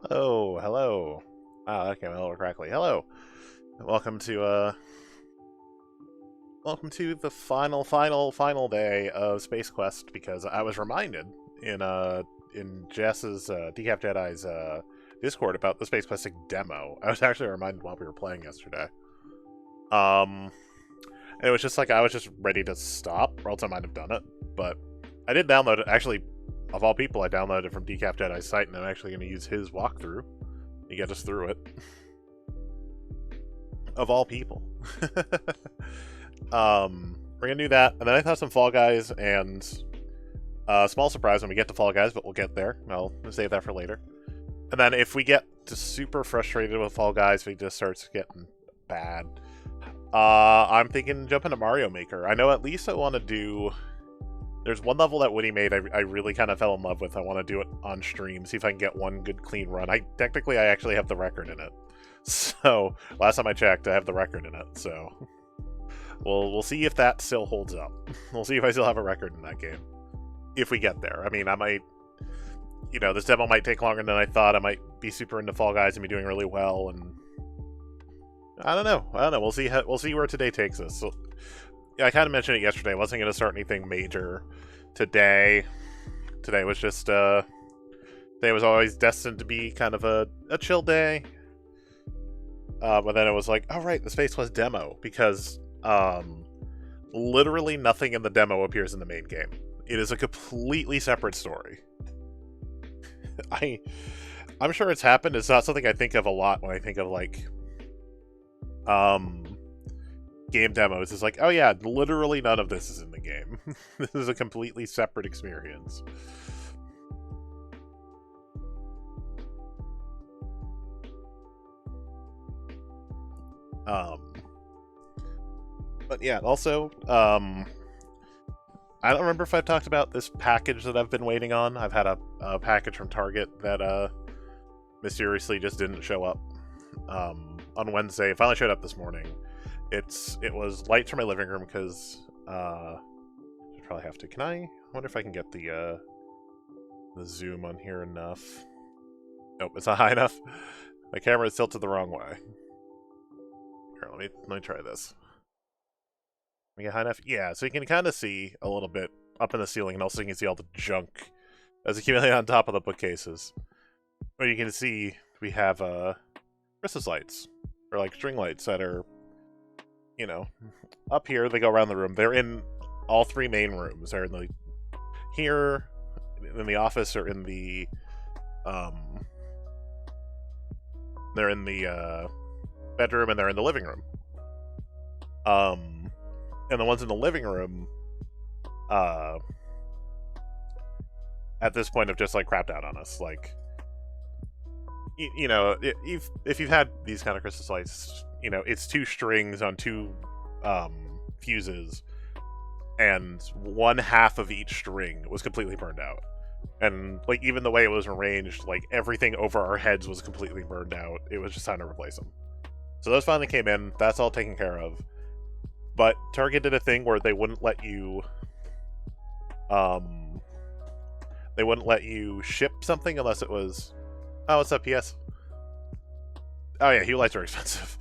Oh, hello. Wow, that came a little crackly. Hello. Welcome to the final day of Space Quest, because I was reminded in Jess's Decaf Jedi's Discord about the Space Questing demo. I was actually reminded while we were playing yesterday. And it was just like I was just ready to stop, or else I might have done it. But I did download it. Actually, of all people, I downloaded it from Decaf Jedi's site, and I'm actually going to use his walkthrough to get us through it. Of all people. We're gonna do that, and then I thought some Fall Guys, and small surprise when we get to Fall Guys, but we'll get there. I'll save that for later. And then if we get to super frustrated with Fall Guys, if it just starts getting bad, I'm thinking jump into Mario Maker. I know at least I want to do... There's one level that Woody made I really kind of fell in love with. I want to do it on stream, see if I can get one good clean run. I actually have the record in it. So, last time I checked, I have the record in it, so... We'll see if that still holds up. We'll see if I still have a record in that game. If we get there. I mean, I might... You know, this demo might take longer than I thought. I might be super into Fall Guys and be doing really well, and... I don't know. We'll see where today takes us. So, yeah, I kind of mentioned it yesterday. I wasn't going to start anything major today. Today was just, Today was always destined to be kind of a chill day. But then it was like, oh right, the Space Quest demo, because literally nothing in the demo appears in the main game. It is a completely separate story. I'm sure it's happened. It's not something I think of a lot when I think of like game demos. It's like, oh yeah, literally none of this is in the game. This is a completely separate experience. But yeah, also, I don't remember if I've talked about this package that I've been waiting on. I've had a package from Target that mysteriously just didn't show up on Wednesday. It finally showed up this morning. It was lights for my living room because I probably have to. I wonder if I can get the zoom on here enough. Nope, it's not high enough. My camera is tilted the wrong way. Here, let me try this. Can we get high enough? Yeah, so you can kind of see a little bit up in the ceiling, and also you can see all the junk that's accumulated on top of the bookcases. But you can see we have Christmas lights, or like string lights that are, you know, up here. They go around the room. They're in all three main rooms. They're in the here, in the office, or in the they're in the bedroom, and they're in the living room. And the ones in the living room, at this point have just like crapped out on us. Like, you know, if you've had these kind of Christmas lights, you know, it's two strings on two fuses, and one half of each string was completely burned out. And like even the way it was arranged, like everything over our heads was completely burned out. It was just time to replace them. So those finally came in. That's all taken care of. But Target did a thing where they wouldn't let you ship something unless it was... Oh, what's up, PS? Oh yeah, Hue lights are expensive.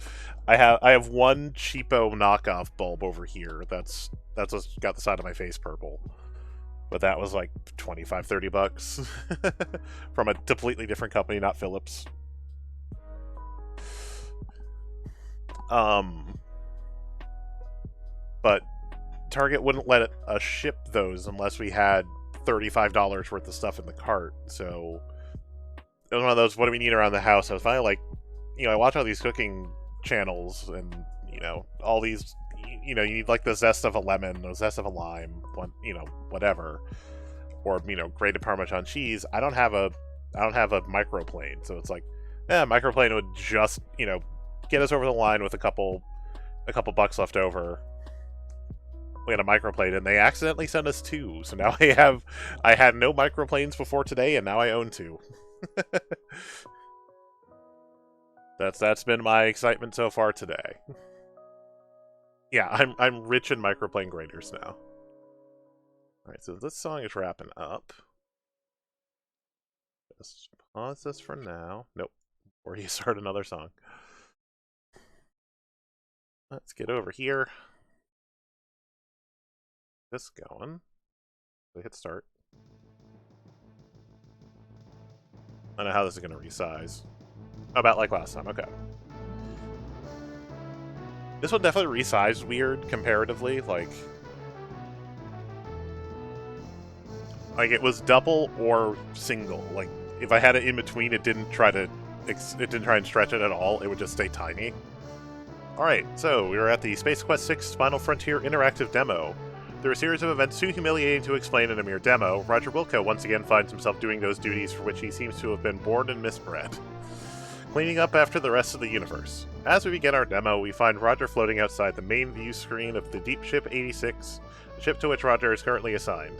I have one cheapo knockoff bulb over here that's what's got the side of my face purple. But that was like 25, 30 bucks from a completely different company, not Philips. But Target wouldn't let us ship those unless we had $35 worth of stuff in the cart. So it was one of those, what do we need around the house? I was finally like, you know, I watch all these cooking channels, and, you know, all these, you know, you need like the zest of a lemon, the zest of a lime, you know, whatever. Or, you know, grated Parmesan cheese. I don't have a microplane. So it's like, yeah, microplane would just, you know, get us over the line with a couple bucks left over. We had a microplane, and they accidentally sent us two. So now I had no microplanes before today, and now I own two. That's been my excitement so far today. Yeah, I'm rich in microplane graders now. Alright, so this song is wrapping up. Just Pause this for now. Nope. Or you start another song. Let's get over here. This going. We hit start. I don't know how this is going to resize. About like last time, okay. This one definitely resized weird comparatively, like it was double or single. Like if I had it in between, it didn't try and stretch it at all. It would just stay tiny. All right, so we were at the Space Quest 6 Final Frontier interactive demo. Through a series of events too humiliating to explain in a mere demo, Roger Wilco once again finds himself doing those duties for which he seems to have been born and misbred. Cleaning up after the rest of the universe. As we begin our demo, we find Roger floating outside the main view screen of the Deep Ship 86, the ship to which Roger is currently assigned.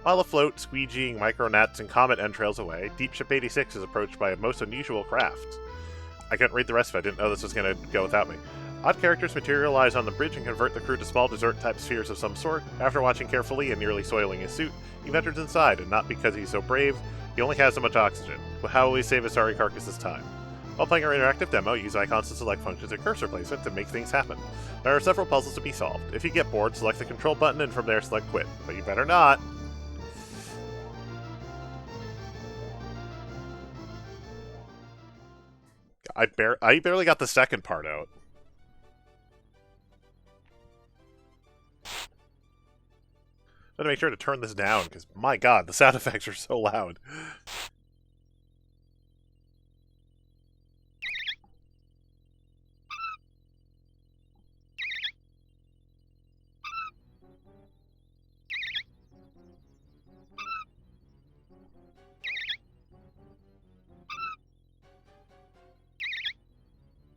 While afloat, squeegeeing micronats and comet entrails away, Deep Ship 86 is approached by a most unusual craft. I couldn't read the rest of it, I didn't know this was going to go without me. Odd characters materialize on the bridge and convert the crew to small dessert-type spheres of some sort. After watching carefully and nearly soiling his suit, he ventures inside, and not because he's so brave, he only has so much oxygen. But how will he save his sorry carcass this time? While playing our interactive demo, use icons to select functions and cursor placement to make things happen. There are several puzzles to be solved. If you get bored, select the control button and from there select quit. But you better not! I barely got the second part out. I'm gonna make sure to turn this down, because my god, the sound effects are so loud.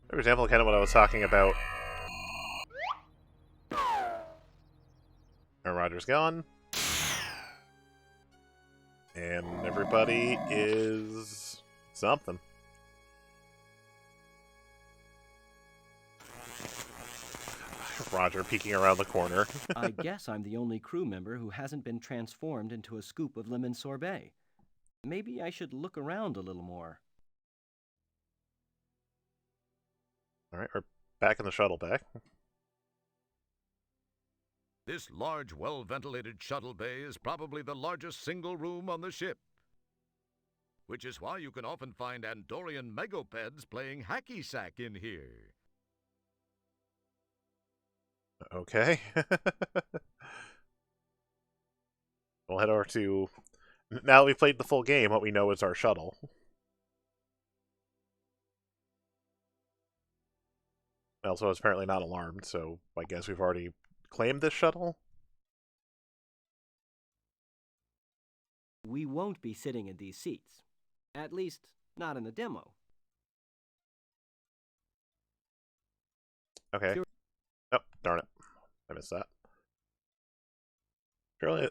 For example, kind of what I was talking about. Aaron Rodgers gone. And everybody is something. Roger peeking around the corner. I guess I'm the only crew member who hasn't been transformed into a scoop of lemon sorbet. Maybe I should look around a little more. Alright, we're back in the shuttle bay. This large, well-ventilated shuttle bay is probably the largest single room on the ship. Which is why you can often find Andorian megopeds playing hacky-sack in here. Okay. We'll head over to... Now that we've played the full game, what we know is our shuttle. Also, it's apparently not alarmed, so I guess we've already claimed this shuttle? We won't be sitting in these seats. At least, not in the demo. Okay. Oh, darn it. I missed that. Surely,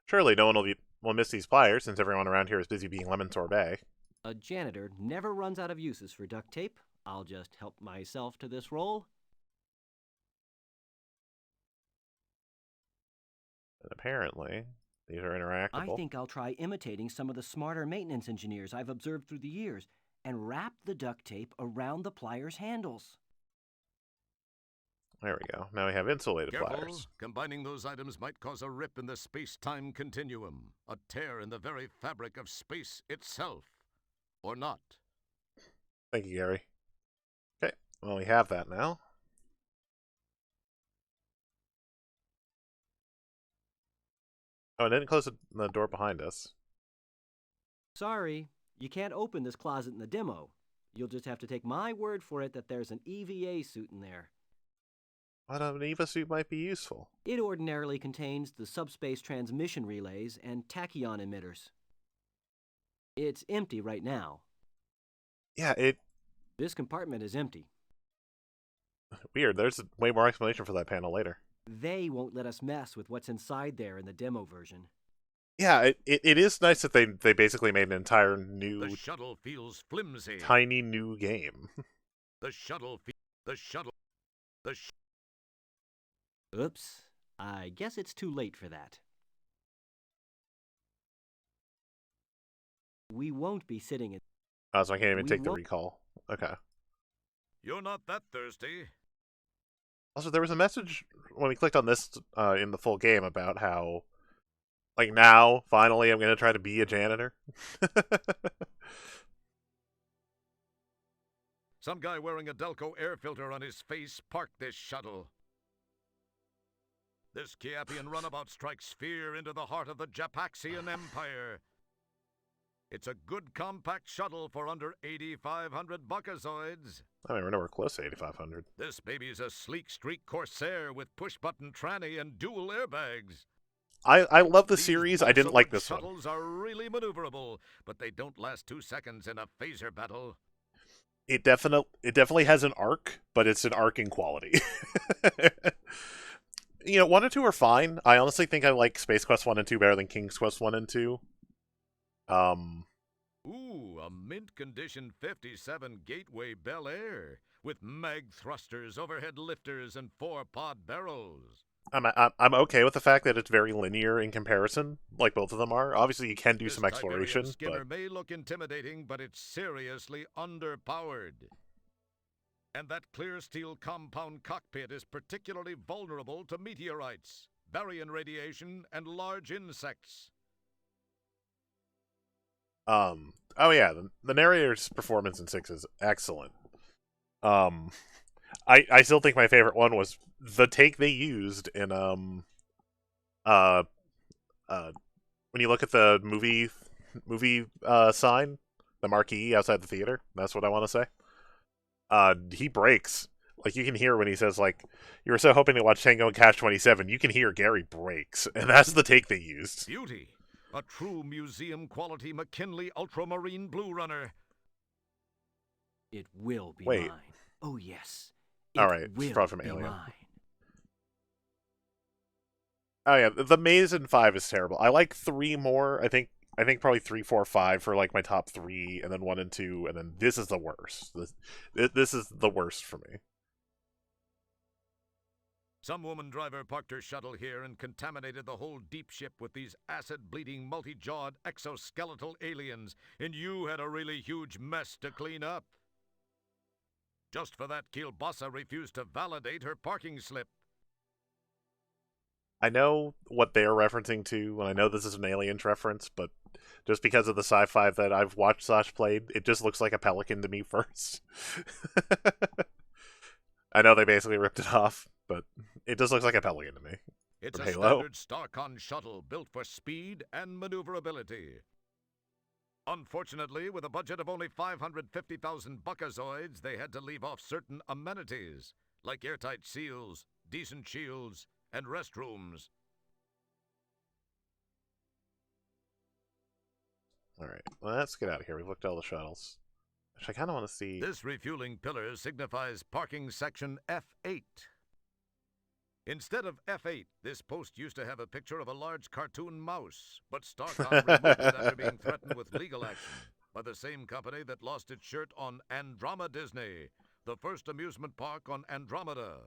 surely no one will miss these pliers since everyone around here is busy being lemon sorbet. A janitor never runs out of uses for duct tape. I'll just help myself to this role. And apparently, these are interactable. I think I'll try imitating some of the smarter maintenance engineers I've observed through the years and wrap the duct tape around the pliers' handles. There we go. Now we have insulated Careful. pliers. Combining those items might cause a rip in the space-time continuum, a tear in the very fabric of space itself. Or not. Thank you, Gary. Okay, well, we have that now. Oh, I didn't close the door behind us. Sorry, you can't open this closet in the demo. You'll just have to take my word for it that there's an EVA suit in there. But an EVA suit might be useful. It ordinarily contains the subspace transmission relays and tachyon emitters. It's empty right now. Yeah, This compartment is empty. Weird, there's way more explanation for that panel later. They won't let us mess with what's inside there in the demo version. Yeah, it is nice that they basically made an entire new... The shuttle feels flimsy. Tiny new game. Oops, I guess it's too late for that. We won't be sitting in... Oh, so I can't even We take the won't- recall. Okay. You're not that thirsty. Also, there was a message when we clicked on this in the full game about how, like, now, finally, I'm going to try to be a janitor. Some guy wearing a Delco air filter on his face parked this shuttle. This Kiapian runabout strikes fear into the heart of the Japaxian Empire. It's a good compact shuttle for under 8,500 buckazoids. I mean, we're nowhere close to 8,500. This baby's a sleek streak Corsair with push-button tranny and dual airbags. I love the These series. I didn't like this one. shuttles are really maneuverable, but they don't last 2 seconds in a phaser battle. It definitely has an arc, but it's an arc in quality. You know, 1 and 2 are fine. I honestly think I like Space Quest 1 and 2 better than King's Quest 1 and 2. Ooh, a mint condition 57 Gateway Bel Air with mag thrusters, overhead lifters, and 4-pod barrels. I'm okay with the fact that it's very linear in comparison, like both of them are. Obviously, you can do This some exploration, Tiberian skimmer but may look intimidating, but it's seriously underpowered. And that clear steel compound cockpit is particularly vulnerable to meteorites, baryon radiation, and large insects. Oh yeah, the narrator's performance in 6 is excellent. I still think my favorite one was the take they used in when you look at the movie sign, the marquee outside the theater. That's what I want to say. He breaks. Like, you can hear when he says, like, you were so hoping to watch Tango and Cash 27, you can hear Gary breaks, and that's the take they used. Beauty. A true museum-quality McKinley Ultramarine Blue Runner. It will be Wait. mine. Oh, yes. It All right, it's will probably from be Alien. mine. Oh yeah, the maze in 5 is terrible. I like 3 more. I think probably 3, 4, 5 for like my top 3, and then 1 and 2, and then this is the worst. This is the worst for me. Some woman driver parked her shuttle here and contaminated the whole deep ship with these acid-bleeding, multi-jawed exoskeletal aliens, and you had a really huge mess to clean up. Just for that, Kielbasa refused to validate her parking slip. I know what they're referencing to, and I know this is an Aliens reference, but just because of the sci-fi that I've watched / played, it just looks like a pelican to me first. I know they basically ripped it off, but it just looks like a pelican to me. It's From a Halo. standard Starcon shuttle built for speed and maneuverability. Unfortunately, with a budget of only 550,000 buckazoids, they had to leave off certain amenities, like airtight seals, decent shields, and restrooms. Alright, well, let's get out of here. We've looked at all the shuttles. Which I kind of want to see... This refueling pillar signifies parking section F8. Instead of F8, this post used to have a picture of a large cartoon mouse, but Starcon removed it after being threatened with legal action by the same company that lost its shirt on Andromeda Disney, the first amusement park on Andromeda.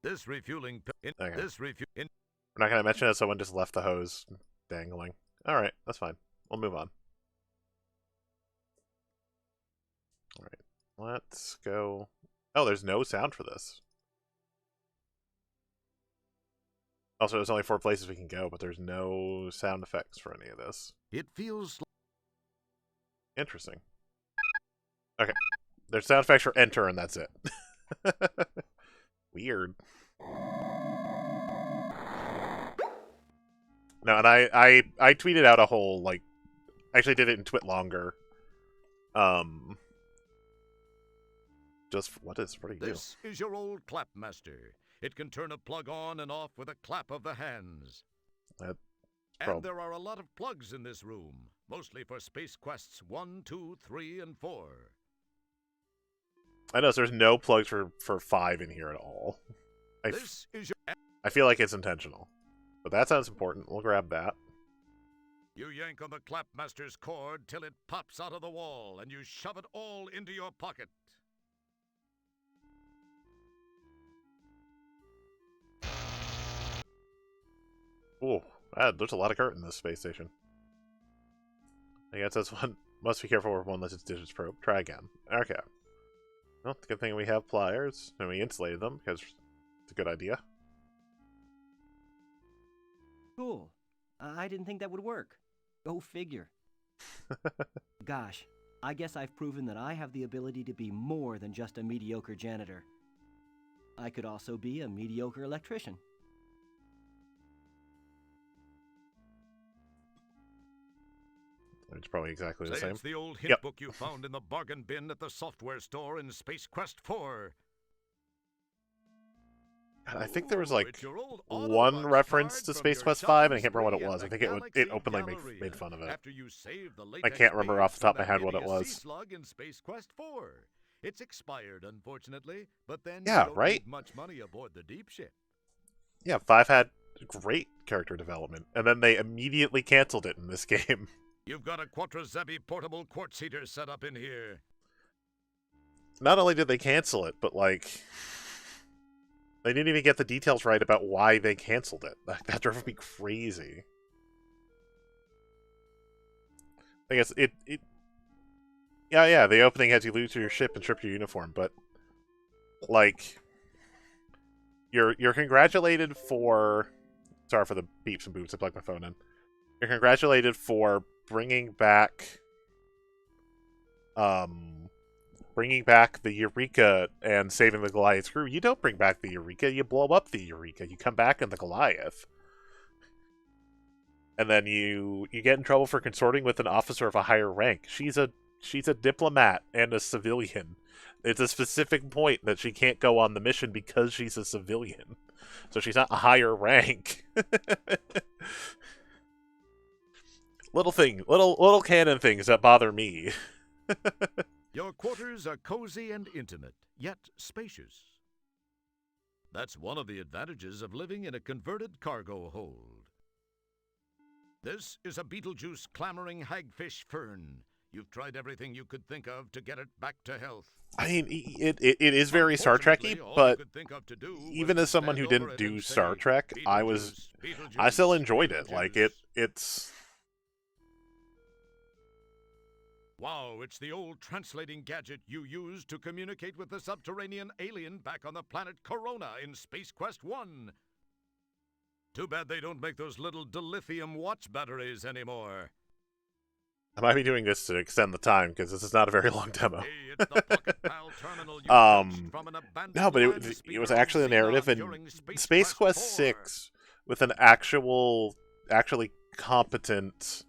This refueling... Okay. This refueling... We're not going to mention it, someone just left the hose dangling. Alright, that's fine. We'll move on. Alright, let's go... Oh, there's no sound for this. Also, there's only 4 places we can go, but there's no sound effects for any of this. It feels... Interesting. Okay. There's sound effects for enter, and that's it. Weird. No, and I tweeted out a whole, like... Actually did it in Twit longer. Just, what are you? This is your old clapmaster. It can turn a plug on and off with a clap of the hands. And there are a lot of plugs in this room, mostly for Space Quests 1, 2, 3, and 4. I notice there's no plugs for 5 in here at all. I feel like it's intentional. But that sounds important. We'll grab that. You yank on the clapmaster's cord till it pops out of the wall, and you shove it all into your pocket. Ooh, there's a lot of curtain in this space station. I guess that's one. Must be careful with one lets its digits probe. Try again. Okay. Well, it's a good thing we have pliers, and we insulated them, because it's a good idea. Cool. I didn't think that would work. Go figure. Gosh, I guess I've proven that I have the ability to be more than just a mediocre janitor. I could also be a mediocre electrician. It's probably exactly the Say same. it's the old hint book you found in the bargain bin at the software store in Space Quest 4. I think there was like It's your old one Autobox reference card to from Space your Quest 5, and I shopping can't remember what it spree was. at I the think it Galaxy openly Galleria made fun of it. after you saved the I latex can't remember beads off the top of from my head that what it hideous was. sea slug in Space Quest 4. It's expired, unfortunately, but then Yeah, you don't right? need much money aboard the deep ship. Yeah, 5 had great character development, and then they immediately canceled it in this game. You've got a Quattro-Zebi portable quartz heater set up in here. Not only did they cancel it, but like they didn't even get the details right about why they canceled it. That drove me crazy. I guess it yeah, the opening has you lose your ship and strip your uniform, but like you're congratulated for, sorry for the beeps and boops, I plugged my phone in. You're congratulated for bringing back the Eureka and saving the Goliath's crew. You don't bring back the Eureka, you blow up the Eureka. You come back in the Goliath. And then you get in trouble for consorting with an officer of a higher rank. She's a diplomat and a civilian. It's a specific point that she can't go on the mission because she's a civilian. So she's not a higher rank. Little canon things that bother me. Your quarters are cozy and intimate, yet spacious. That's one of the advantages of living in a converted cargo hold. This is a Beetlejuice clamoring hagfish fern. You've tried everything you could think of to get it back to health. I mean, it is very Star Trek-y, but even as someone who didn't do Star Trek, I still enjoyed it. Like, it's... Wow, it's the old translating gadget you used to communicate with the subterranean alien back on the planet Corona in Space Quest 1. Too bad they don't make those little dilithium watch batteries anymore. I might be doing this to extend the time, because this is not a very long demo. Hey, it's the Pocket Pal terminal you purchased from an abandoned No, but land it was speeder actually a on narrative, Xenon and during Space Quest 4. 6, with an actually competent...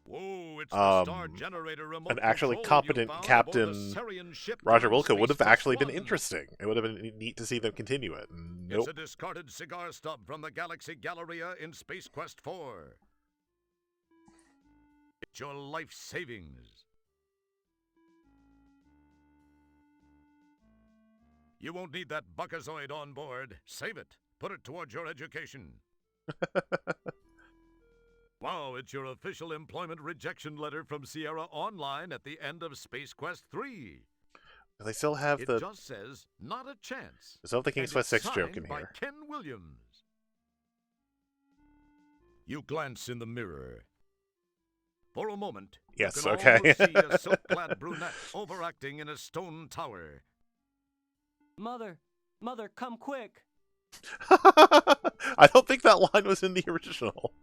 Whoa, it's the Star Generator remote an actually control competent you found Captain aboard the Sarian ship Roger during Wilco would Space have actually Quest been 1. interesting. It would have been neat to see them continue it. Nope. It's a discarded cigar stub from the Galaxy Galleria in Space Quest 4. It's your life savings. You won't need that Buckazoid on board. Save it. Put it towards your education. Wow, it's your official employment rejection letter from Sierra Online at the end of Space Quest 3. They still have It just says, not a chance. There's no the King's Quest 6 joke in by here. Ken Williams. You glance in the mirror. For a moment, Yes, you can okay. almost see a silk-clad brunette overacting in a stone tower. Mother, come quick. I don't think that line was in the original.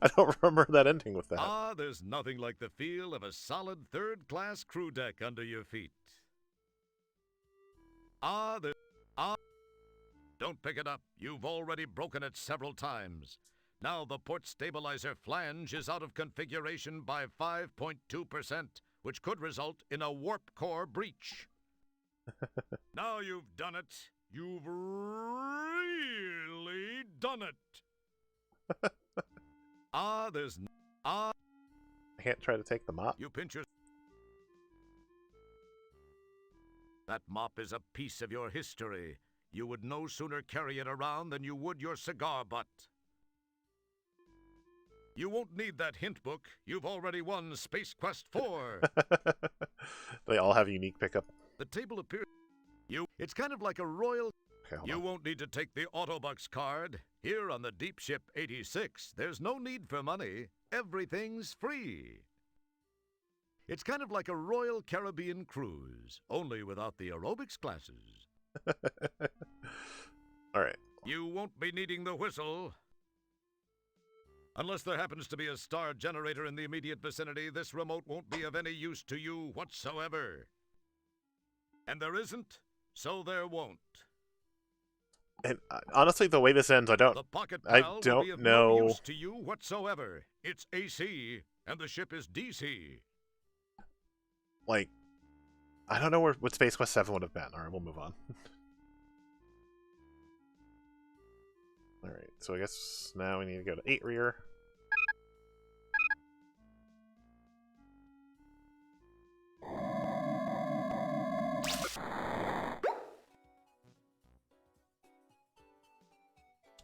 I don't remember that ending with that. Ah, there's nothing like the feel of a solid third-class crew deck under your feet. Don't pick it up. You've already broken it several times. Now the port stabilizer flange is out of configuration by 5.2%, which could result in a warp core breach. Now you've done it. You've really done it. I can't try to take the mop. You pinch your... That mop is a piece of your history. You would no sooner carry it around than you would your cigar butt. You won't need that hint book. You've already won Space Quest 4. They all have unique pickup. The table appears... It's kind of like a royal... Okay, hold You on. won't need to take the Autobucks card. Here on the Deep Ship 86, there's no need for money. Everything's free. It's kind of like a Royal Caribbean cruise, only without the aerobics classes. Alright. You won't be needing the whistle. Unless there happens to be a star generator in the immediate vicinity, this remote won't be of any use to you whatsoever. And there isn't, so there won't. And honestly, the way this ends, I don't The pocket I pal will don't be of know. no use to you whatsoever. It's AC, and the ship is DC. Like, I don't know what Space Quest 7 would have been. Alright, we'll move on. Alright, so I guess now we need to go to 8 rear.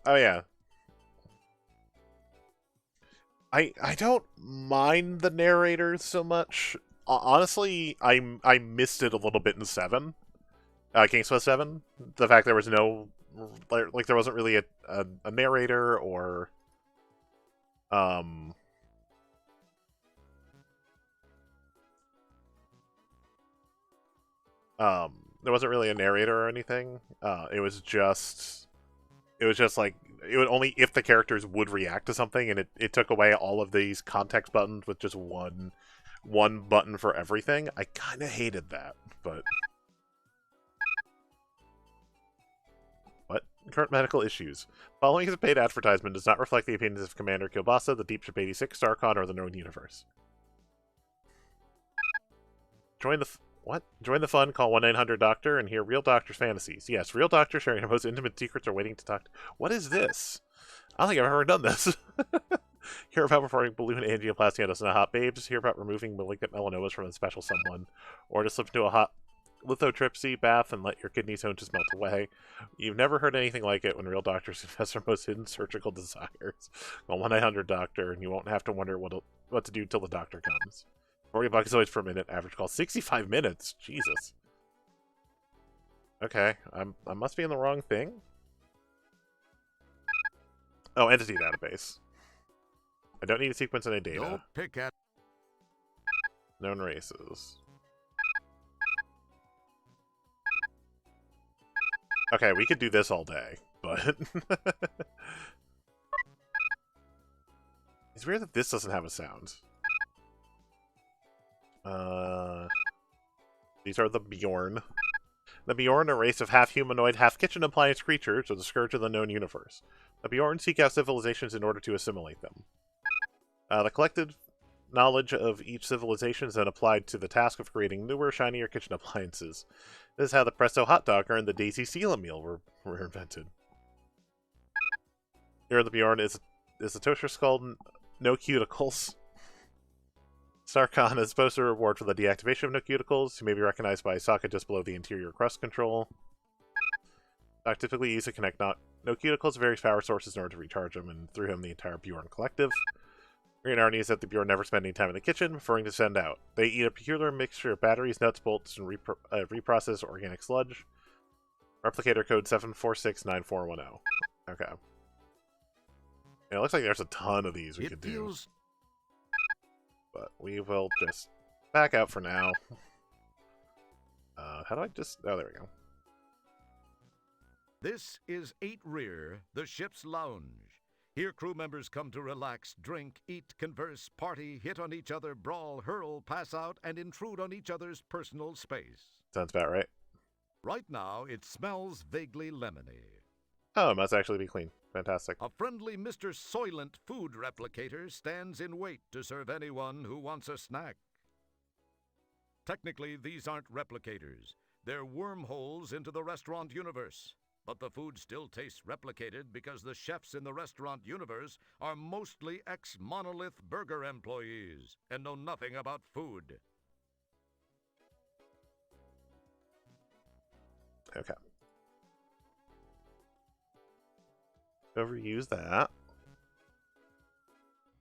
Oh yeah. I don't mind the narrator so much. Honestly, I missed it a little bit in 7. Games Quest 7. The fact there was no like there wasn't really a narrator or there wasn't really a narrator or anything. It was just like it would only if the characters would react to something, and it took away all of these context buttons with just one button for everything. I kind of hated that, but what? Current medical issues. Following is a paid advertisement does not reflect the opinions of Commander Kielbasa, the Deep Ship 86, Starcon, or the known universe. Join the fun, call 1-900-DOCTOR, and hear real doctors' fantasies. Yes, real doctors sharing their most intimate secrets are waiting to talk. What is this? I don't think I've ever done this. Hear about performing balloon angioplasty on us in a hot babes. Hear about removing malignant melanomas from a special someone. Or to slip into a hot lithotripsy bath and let your kidney stones just melt away. You've never heard anything like it when real doctors confess their most hidden surgical desires. Call 1-900-DOCTOR, and you won't have to wonder what to do till the doctor comes. $40 always per minute. Average call 65 minutes. Jesus. Okay, I must be in the wrong thing. Oh, entity database. I don't need a sequence any data. Don't pick at. Known races. Okay, we could do this all day, but it's weird that this doesn't have a sound. These are the Bjorn. The Bjorn are a race of half-humanoid, half-kitchen appliance creatures, or the scourge of the known universe. The Bjorn seek out civilizations in order to assimilate them. The collected knowledge of each civilization is then applied to the task of creating newer, shinier kitchen appliances. This is how the Presto hot dogger and the Daisy Seala meal were invented. Here the Bjorn is a toaster skull, no cuticles. Starcon is supposed to reward for the deactivation of no cuticles, who may be recognized by a socket just below the interior crust control. Doc typically used to connect no cuticles to various power sources in order to recharge them, and through him the entire Bjorn collective. Green irony is that the Bjorn never spend any time in the kitchen, preferring to send out. They eat a peculiar mixture of batteries, nuts, bolts, and reprocessed organic sludge. Replicator code 7469410. Okay. Yeah, it looks like there's a ton of these we could do. But we will just back out for now. How do I just... Oh, there we go. This is 8 Rear, the ship's lounge. Here crew members come to relax, drink, eat, converse, party, hit on each other, brawl, hurl, pass out, and intrude on each other's personal space. Sounds about right. Right now, it smells vaguely lemony. Oh, it must actually be clean. Fantastic. A friendly Mr. Soylent food replicator stands in wait to serve anyone who wants a snack. Technically, these aren't replicators. They're wormholes into the restaurant universe. But the food still tastes replicated because the chefs in the restaurant universe are mostly ex-Monolith Burger employees and know nothing about food. Okay. Overuse that.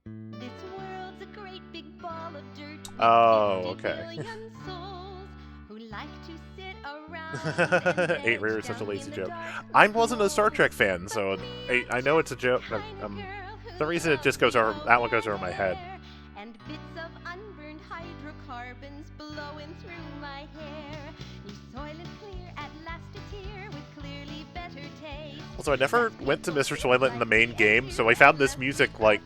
This world's a great big ball of dirt. Oh, okay. Million souls who like to sit around. 8 Rear is such a lazy joke. I wasn't a Star Trek fan, so I know it's a joke. The reason it just goes over, that one goes over my head. And bits of unburned hydrocarbons flowing through my hair. New Soylent Clear, at last it's here with clearly better taste. Also, I never went to Mr. Soylent in the main game, so I found this music, like,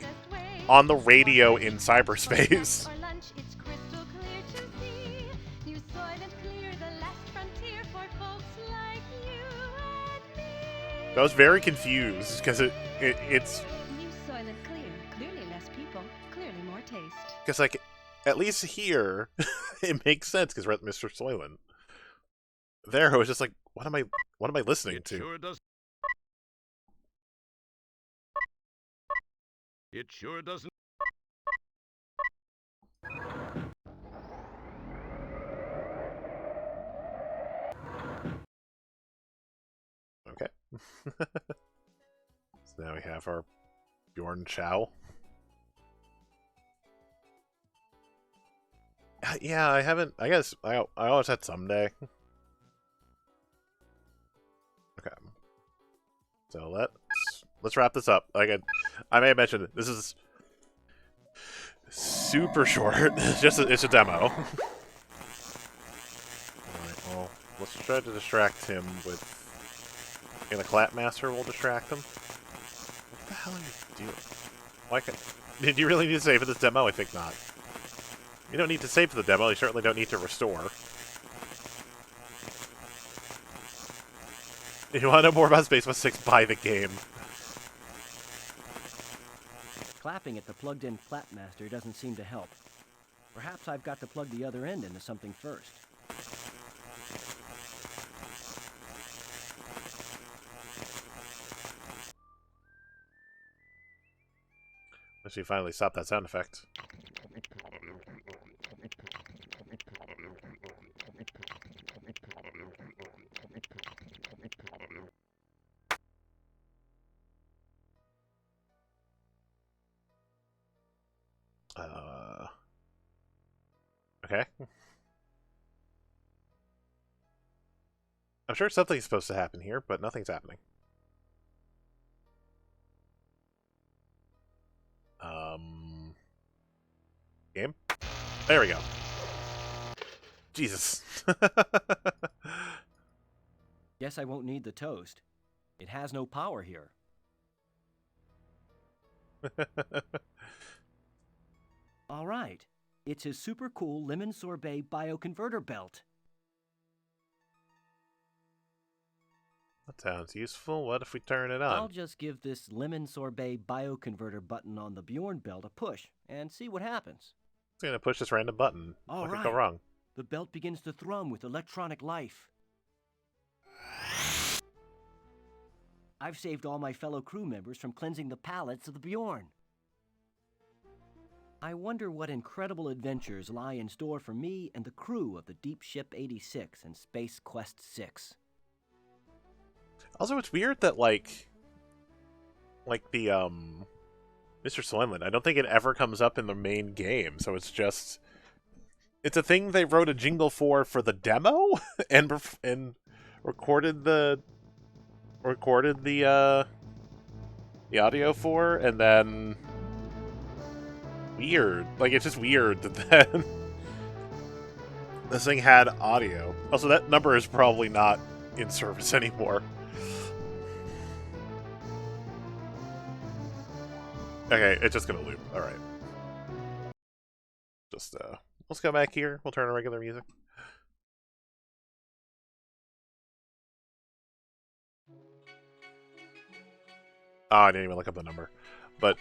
on the radio in cyberspace. For lunch, it's crystal clear to see. New Soylent Clear, the last frontier for folks like you and me. I was very confused, because it's... New Soylent Clear, clearly less people, clearly more taste. Because, like, at least here, it makes sense, because we're at Mr. Soylent. There, I was just like, what am I listening It to? sure does. It sure doesn't. Okay. So now we have our Bjorn Chow. Yeah, I haven't... I guess I always had someday. Okay. So let's wrap this up. Like I may have mentioned it. This is super short. It's a demo. Alright, well, let's try to distract him with... And the Clapmaster will distract him. What the hell are you doing? Why can't... Did you really need to save for this demo? I think not. You don't need to save for the demo. You certainly don't need to restore. If you want to know more about Space Quest 6, buy the game. Clapping at the plugged-in Clapmaster doesn't seem to help. Perhaps I've got to plug the other end into something first. Unless you finally stop that sound effect. Okay. I'm sure something's supposed to happen here, but nothing's happening. Game? There we go. Jesus. Guess I won't need the toast. It has no power here. All right. It's his super cool lemon sorbet bioconverter belt. That sounds useful. What if we turn it on? I'll just give this lemon sorbet bioconverter button on the Bjorn belt a push and see what happens. It's going to push this random button. All What could right. go wrong? The belt begins to thrum with electronic life. I've saved all my fellow crew members from cleansing the palates of the Bjorn. I wonder what incredible adventures lie in store for me and the crew of the Deep Ship 86 and Space Quest 6. Also, it's weird that, like the, Mr. Soylent, I don't think it ever comes up in the main game, so it's just... It's a thing they wrote a jingle for the demo, and recorded the audio for, and then... Weird. Like, it's just weird that then... this thing had audio. Also, that number is probably not in service anymore. Okay, it's just gonna loop. Alright. Just, let's go back here. We'll turn on regular music. Oh, I didn't even look up the number. But,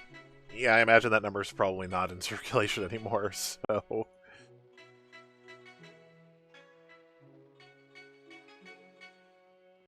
yeah, I imagine that number's probably not in circulation anymore, so...